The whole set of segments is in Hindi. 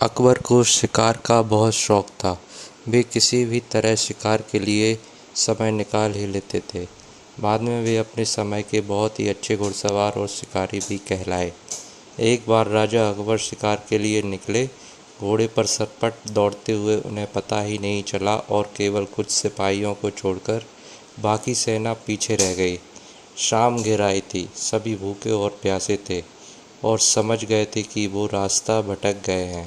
अकबर को शिकार का बहुत शौक था। वे किसी भी तरह शिकार के लिए समय निकाल ही लेते थे। बाद में वे अपने समय के बहुत ही अच्छे घुड़सवार और शिकारी भी कहलाए। एक बार राजा अकबर शिकार के लिए निकले। घोड़े पर सरपट दौड़ते हुए उन्हें पता ही नहीं चला और केवल कुछ सिपाहियों को छोड़कर बाकी सेना पीछे रह गई। शाम घिर आई थी, सभी भूखे और प्यासे थे और समझ गए थे कि वो रास्ता भटक गए हैं।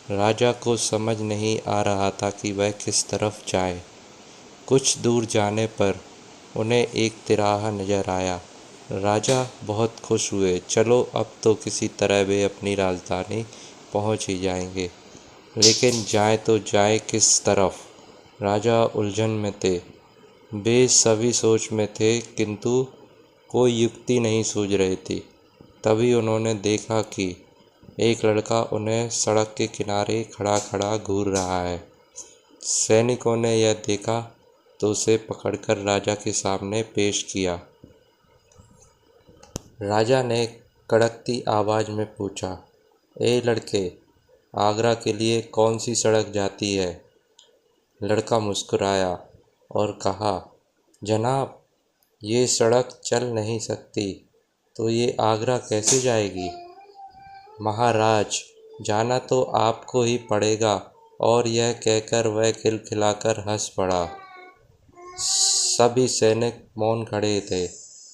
राजा को समझ नहीं आ रहा था कि वह किस तरफ जाए। कुछ दूर जाने पर उन्हें एक तिराहा नजर आया। राजा बहुत खुश हुए। चलो, अब तो किसी तरह वे अपनी राजधानी पहुंच ही जाएंगे, लेकिन जाएं तो जाएं किस तरफ? राजा उलझन में थे। वे सभी सोच में थे, किंतु कोई युक्ति नहीं सूझ रही थी। तभी उन्होंने देखा कि एक लड़का उन्हें सड़क के किनारे खड़ा खड़ा घूर रहा है। सैनिकों ने यह देखा तो उसे पकड़कर राजा के सामने पेश किया। राजा ने कड़कती आवाज़ में पूछा, ए लड़के, आगरा के लिए कौन सी सड़क जाती है? लड़का मुस्कुराया और कहा, जनाब, ये सड़क चल नहीं सकती, तो ये आगरा कैसे जाएगी? महाराज, जाना तो आपको ही पड़ेगा। और यह कहकर वह खिलखिलाकर हंस पड़ा। सभी सैनिक मौन खड़े थे।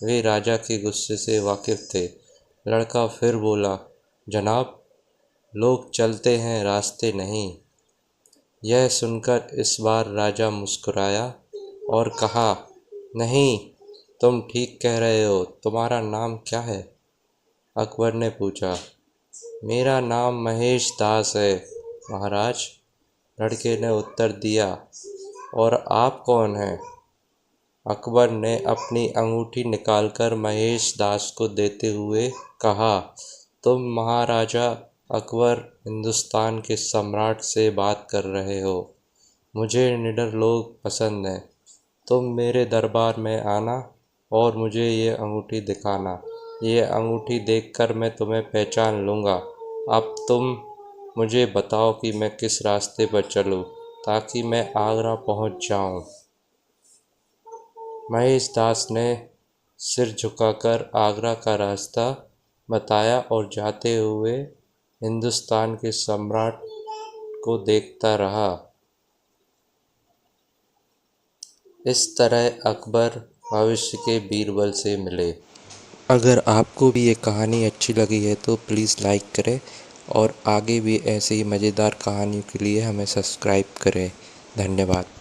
वे राजा के गुस्से से वाकिफ थे। लड़का फिर बोला, जनाब, लोग चलते हैं, रास्ते नहीं। यह सुनकर इस बार राजा मुस्कुराया और कहा, नहीं, तुम ठीक कह रहे हो। तुम्हारा नाम क्या है? अकबर ने पूछा। मेरा नाम महेश दास है, महाराज, लड़के ने उत्तर दिया। और आप कौन हैं? अकबर ने अपनी अंगूठी निकालकर महेश दास को देते हुए कहा, तुम महाराजा अकबर, हिंदुस्तान के सम्राट से बात कर रहे हो। मुझे निडर लोग पसंद हैं। तुम मेरे दरबार में आना और मुझे ये अंगूठी दिखाना। ये अंगूठी देखकर मैं तुम्हें पहचान लूँगा। अब तुम मुझे बताओ कि मैं किस रास्ते पर चलूँ ताकि मैं आगरा पहुँच जाऊँ। महेश दास ने सिर झुकाकर आगरा का रास्ता बताया और जाते हुए हिंदुस्तान के सम्राट को देखता रहा। इस तरह अकबर भविष्य के बीरबल से मिले। अगर आपको भी ये कहानी अच्छी लगी है तो प्लीज़ लाइक करें और आगे भी ऐसे ही मज़ेदार कहानियों के लिए हमें सब्सक्राइब करें। धन्यवाद।